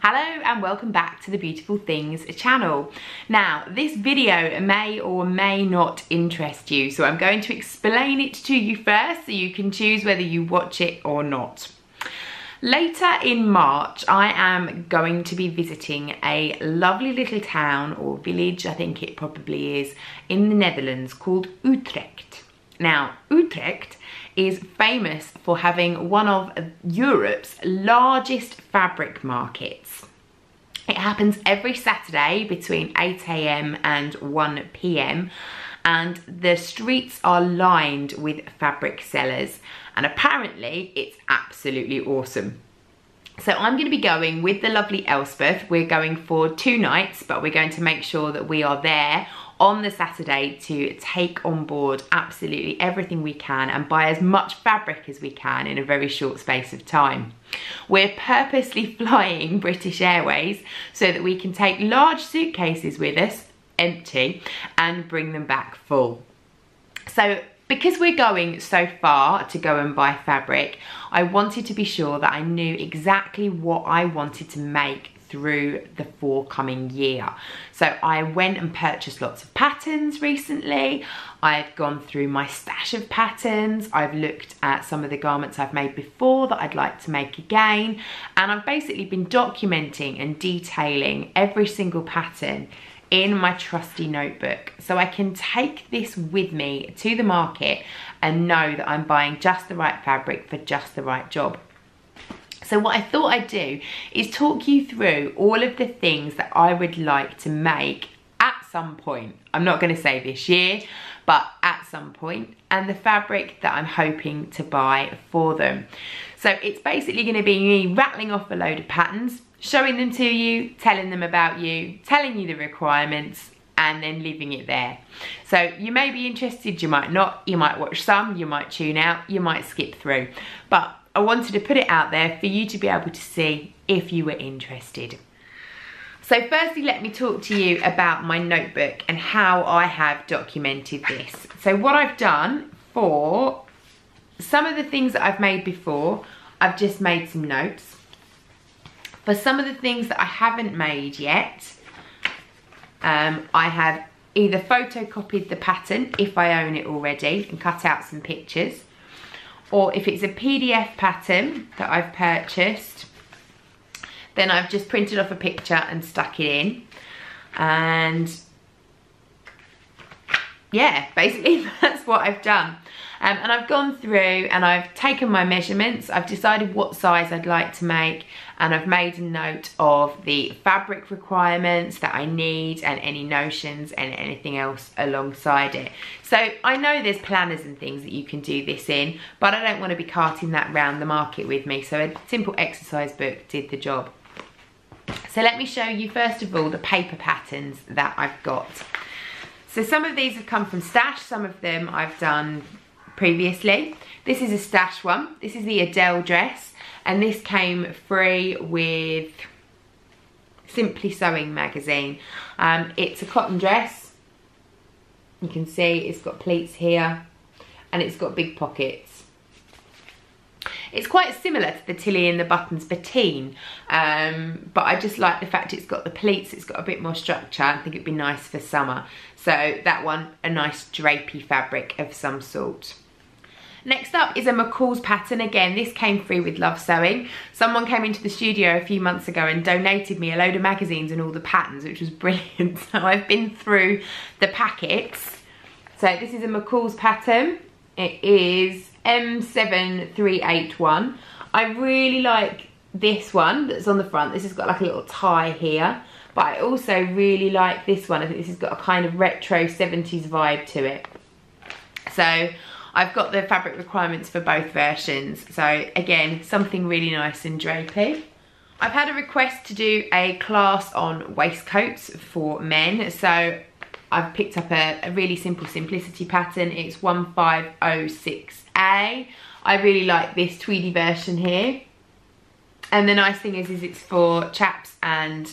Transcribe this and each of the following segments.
Hello and welcome back to the Beautiful Things channel. Now, this video may or may not interest you, so I'm going to explain it to you first so you can choose whether you watch it or not. Later in March, I am going to be visiting a lovely little town or village, I think it probably is, in the Netherlands called Utrecht. Now, Utrecht is famous for having one of Europe's largest fabric markets. It happens every Saturday between 8 AM and 1 PM, and the streets are lined with fabric sellers, and apparently it's absolutely awesome. So I'm going to be going with the lovely Elspeth. We're going for 2 nights, but we're going to make sure that we are there on the Saturday to take on board absolutely everything we can and buy as much fabric as we can in a very short space of time. We're purposely flying British Airways so that we can take large suitcases with us, empty, and bring them back full. So because we're going so far to go and buy fabric, I wanted to be sure that I knew exactly what I wanted to make through the forthcoming year. So I went and purchased lots of patterns recently. I've gone through my stash of patterns. I've looked at some of the garments I've made before that I'd like to make again. And I've basically been documenting and detailing every single pattern in my trusty notebook, so I can take this with me to the market and know that I'm buying just the right fabric for just the right job. So what I thought I'd do is talk you through all of the things that I would like to make at some point. I'm not going to say this year, but at some point, and the fabric that I'm hoping to buy for them. So it's basically going to be me rattling off a load of patterns, showing them to you, telling them about you, telling you the requirements, and then leaving it there. So you may be interested, you might not, you might watch some, you might tune out, you might skip through. But I wanted to put it out there for you to be able to see if you were interested. So firstly, let me talk to you about my notebook and how I have documented this. So what I've done for some of the things that I've made before, I've just made some notes. For some of the things that I haven't made yet, I have either photocopied the pattern, if I own it already, and cut out some pictures, or if it's a PDF pattern that I've purchased, then I've just printed off a picture and stuck it in. And yeah, basically that's what I've done. And I've gone through and I've taken my measurements, I've decided what size I'd like to make, and I've made a note of the fabric requirements that I need and any notions and anything else alongside it. So I know there's planners and things that you can do this in, but I don't want to be carting that round the market with me, so a simple exercise book did the job. So let me show you first of all the paper patterns that I've got. So some of these have come from stash, some of them I've done previously. This is a stash one. This is the Adele Dress, and this came free with Simply Sewing magazine. It's a cotton dress. You can see it's got pleats here and it's got big pockets. It's quite similar to the Tilly and the Buttons Bettine, but I just like the fact it's got the pleats, it's got a bit more structure. I think it'd be nice for summer. So that one, a nice drapey fabric of some sort. Next up is a Macaws Pattern. Again, this came free with Love Sewing. Someone came into the studio a few months ago and donated me a load of magazines and all the patterns, which was brilliant. So I've been through the packets. So this is a Macaws Pattern. It is M7381. I really like this one that's on the front. This has got like a little tie here. But I also really like this one. I think this has got a kind of retro 70s vibe to it. So I've got the fabric requirements for both versions. So again, something really nice and drapey. I've had a request to do a class on waistcoats for men. So I've picked up a really simple simplicity pattern. It's 1506A. I really like this tweedy version here. And the nice thing is it's for chaps, and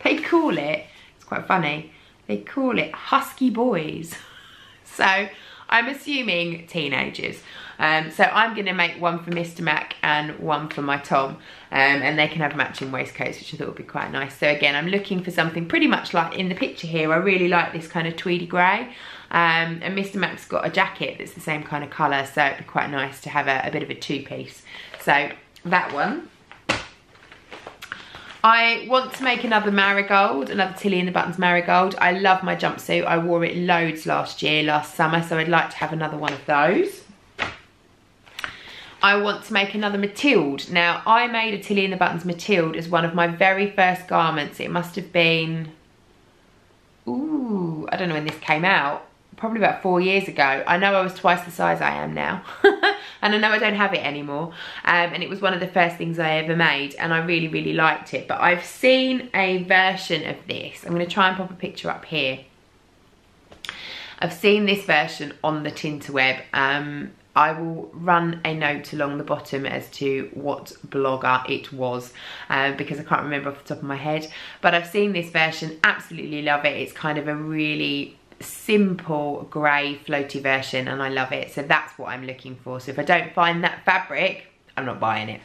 they call it, it's quite funny, they call it husky boys. So I'm assuming teenagers. So I'm going to make one for Mr. Mac and one for my Tom, and they can have matching waistcoats, which I thought would be quite nice. So again, I'm looking for something pretty much like in the picture here. I really like this kind of tweedy grey, and Mr. Mac's got a jacket that's the same kind of colour, so it'd be quite nice to have a bit of a two-piece. So that one. I want to make another marigold, another Tilly in the Buttons marigold. I love my jumpsuit. I wore it loads last summer, so I'd like to have another one of those. I want to make another Mathilde. Now, I made a Tilly in the Buttons Mathilde as one of my very first garments. It must have been, ooh, I don't know when this came out. Probably about 4 years ago. I know I was twice the size I am now. And I know I don't have it anymore. And it was one of the first things I ever made, and I really, really liked it. But I've seen a version of this. I'm going to try and pop a picture up here. I've seen this version on the Tinterweb. I will run a note along the bottom as to what blogger it was, because I can't remember off the top of my head. But I've seen this version, absolutely love it. It's kind of a really simple grey floaty version, and I love it. So that's what I'm looking for. So if I don't find that fabric, I'm not buying it.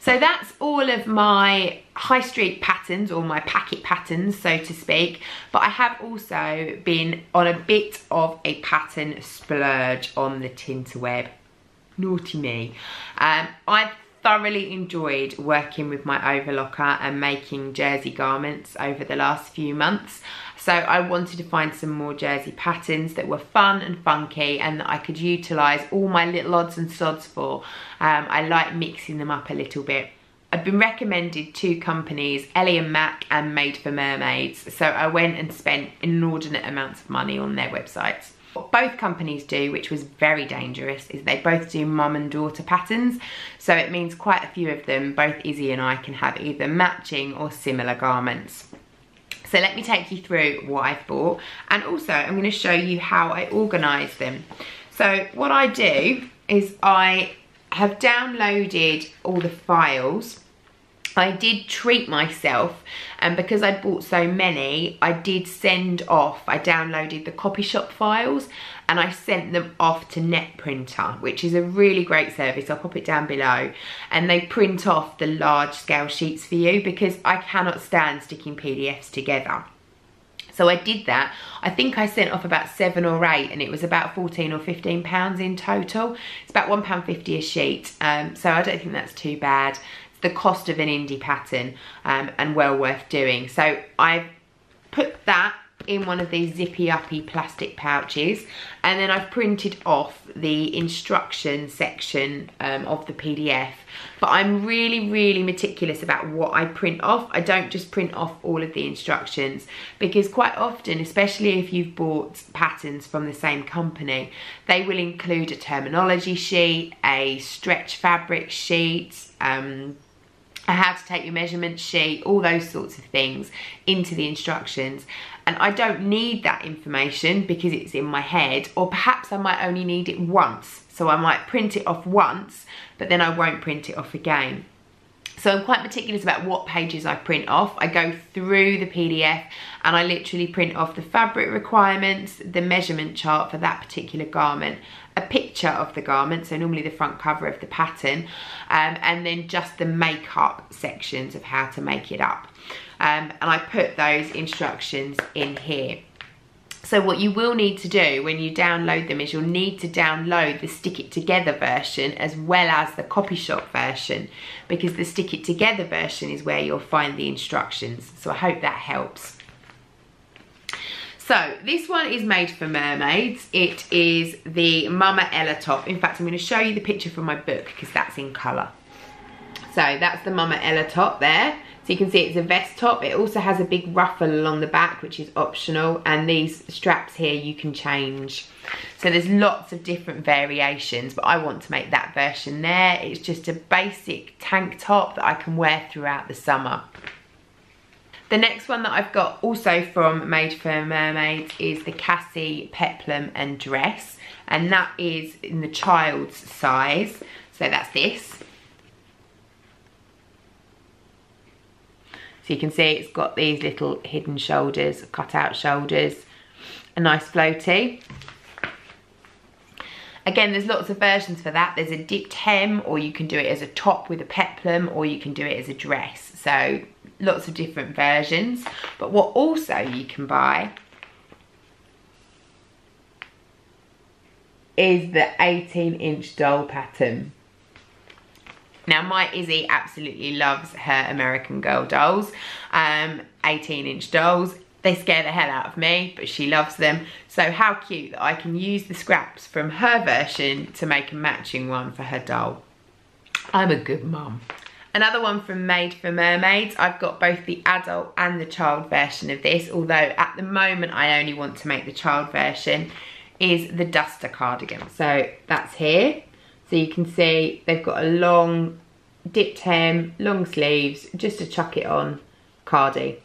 So that's all of my high street patterns, or my packet patterns, so to speak. But I have also been on a bit of a pattern splurge on the Tinterweb. Naughty me. I thoroughly enjoyed working with my overlocker and making jersey garments over the last few months. So I wanted to find some more jersey patterns that were fun and funky and that I could utilise all my little odds and sods for. I like mixing them up a little bit. I've been recommended 2 companies, Ellie and Mac and Made for Mermaids. So I went and spent inordinate amounts of money on their websites. What both companies do, which was very dangerous, is they both do mum and daughter patterns. So it means quite a few of them, both Izzy and I, can have either matching or similar garments. So let me take you through what I've bought, and also I'm going to show you how I organise them. So what I do is I have downloaded all the files. I did treat myself, and because I bought so many, I did send off, I downloaded the copy shop files and I sent them off to NetPrinter, which is a really great service. I'll pop it down below, and they print off the large scale sheets for you, because I cannot stand sticking PDFs together. So I did that. I think I sent off about 7 or 8, and it was about 14 or 15 pounds in total. It's about £1.50 a sheet, so I don't think that's too bad. The cost of an indie pattern, and well worth doing. So I've put that in one of these zippy uppy plastic pouches, and then I've printed off the instruction section of the PDF. But I'm really meticulous about what I print off. I don't just print off all of the instructions, because quite often, especially if you've bought patterns from the same company, they will include a terminology sheet, a stretch fabric sheet, how to take your measurement sheet, all those sorts of things into the instructions. And I don't need that information because it's in my head, or perhaps I might only need it once. So I might print it off once, but then I won't print it off again. So I'm quite meticulous about what pages I print off. I go through the PDF and I literally print off the fabric requirements, the measurement chart for that particular garment, a picture of the garment, so normally the front cover of the pattern, and then just the makeup sections of how to make it up. And I put those instructions in here. So what you will need to do when you download them is you'll need to download the Stick It Together version as well as the copy shop version, because the Stick It Together version is where you'll find the instructions. So I hope that helps. So this one is Made for Mermaids. It is the Marmot Ella top. In fact, I'm going to show you the picture from my book because that's in colour. So that's the Marmot Ella top there. So you can see it's a vest top. It also has a big ruffle along the back, which is optional, and these straps here you can change. So there's lots of different variations, but I want to make that version there. It's just a basic tank top that I can wear throughout the summer. The next one that I've got, also from Made for Mermaids, is the Cassie Peplum and Dress, and that is in the child's size. So that's this. So you can see it's got these little hidden shoulders, cut out shoulders, a nice floaty. Again, there's lots of versions for that. There's a dipped hem, or you can do it as a top with a peplum, or you can do it as a dress. So lots of different versions. But what also you can buy is the 18-inch doll pattern. Now, my Izzy absolutely loves her American Girl dolls, 18-inch dolls. They scare the hell out of me, but she loves them. So how cute that I can use the scraps from her version to make a matching one for her doll. I'm a good mum. Another one from Made for Mermaids. I've got both the adult and the child version of this, although at the moment I only want to make the child version, is the Duster cardigan. So that's here. So you can see they've got a long dipped hem, long sleeves, just to chuck it on cardi.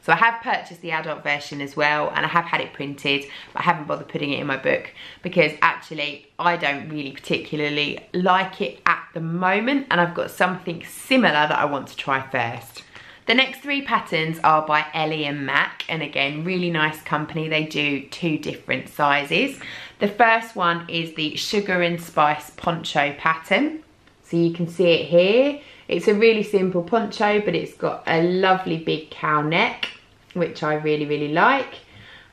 So I have purchased the adult version as well, and I have had it printed, but I haven't bothered putting it in my book because actually I don't really particularly like it at the moment, and I've got something similar that I want to try first. The next 3 patterns are by Ellie and Mac, and again, really nice company. They do 2 different sizes. The first one is the Sugar and Spice poncho pattern. So you can see it here. It's a really simple poncho, but it's got a lovely big cow neck, which I really, really like.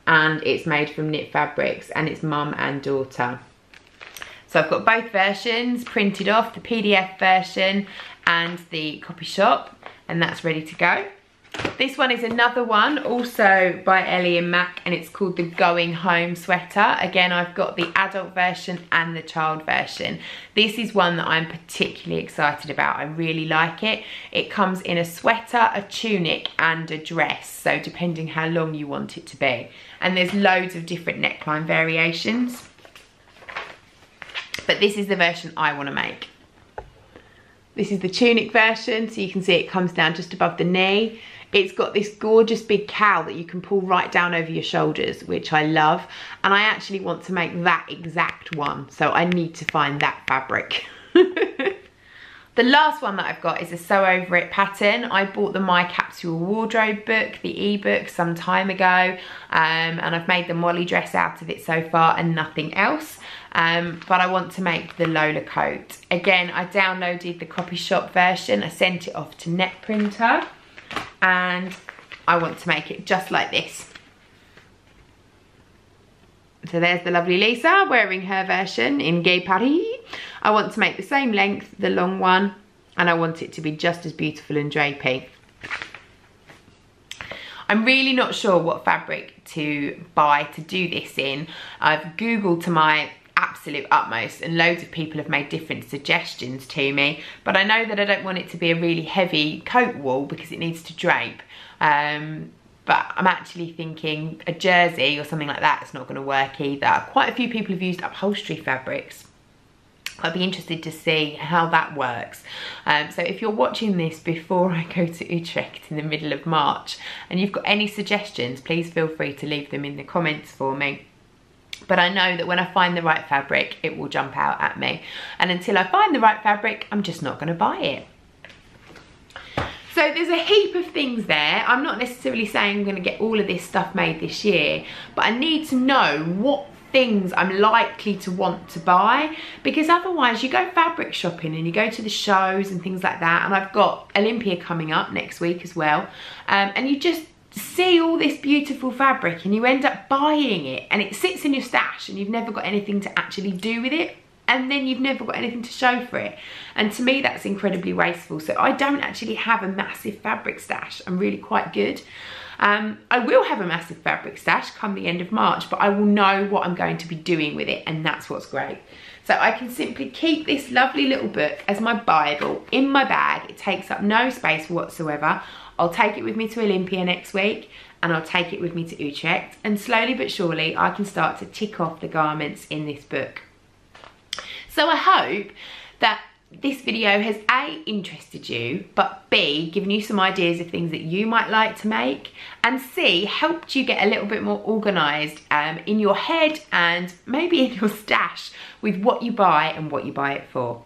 And it's made from knit fabrics, and it's mum and daughter. So I've got both versions printed off, the PDF version and the copy shop, and that's ready to go. This one is another one, also by Ellie and Mac, and it's called the Going Home sweater. Again, I've got the adult version and the child version. This is one that I'm particularly excited about. I really like it. It comes in a sweater, a tunic, and a dress, so depending how long you want it to be. And there's loads of different neckline variations. But this is the version I want to make. This is the tunic version, so you can see it comes down just above the knee. It's got this gorgeous big cowl that you can pull right down over your shoulders, which I love. And I actually want to make that exact one, so I need to find that fabric. The last one that I've got is a Sew Over It pattern. I bought the My Capsule Wardrobe book, the ebook, some time ago, and I've made the Molly dress out of it so far and nothing else. But I want to make the Lola coat. Again, I downloaded the copy shop version. I sent it off to Netprinter, and I want to make it just like this. So there's the lovely Lisa wearing her version in Gay Paris. I want to make the same length, the long one, and I want it to be just as beautiful and drapey. I'm really not sure what fabric to buy to do this in. I've Googled to my absolute utmost, and loads of people have made different suggestions to me, but I know that I don't want it to be a really heavy coat wool because it needs to drape. But I'm actually thinking a jersey or something like that is not going to work either. Quite a few people have used upholstery fabrics. I'd be interested to see how that works. So if you're watching this before I go to Utrecht in the middle of March and you've got any suggestions, please feel free to leave them in the comments for me. But I know that when I find the right fabric, it will jump out at me. And until I find the right fabric, I'm just not going to buy it. So there's a heap of things there. I'm not necessarily saying I'm going to get all of this stuff made this year, but I need to know what things I'm likely to want to buy, because otherwise you go fabric shopping and you go to the shows and things like that, and I've got Olympia coming up next week as well, and you just see all this beautiful fabric and you end up buying it, and it sits in your stash and you've never got anything to actually do with it, and then you've never got anything to show for it. And to me, that's incredibly wasteful. So I don't actually have a massive fabric stash. I'm really quite good. I will have a massive fabric stash come the end of March, but I will know what I'm going to be doing with it, and that's what's great. So I can simply keep this lovely little book as my Bible in my bag. It takes up no space whatsoever. I'll take it with me to Olympia next week, and I'll take it with me to Utrecht, and slowly but surely I can start to tick off the garments in this book. So I hope that this video has A, interested you, but B, given you some ideas of things that you might like to make, and C, helped you get a little bit more organised in your head and maybe in your stash with what you buy and what you buy it for.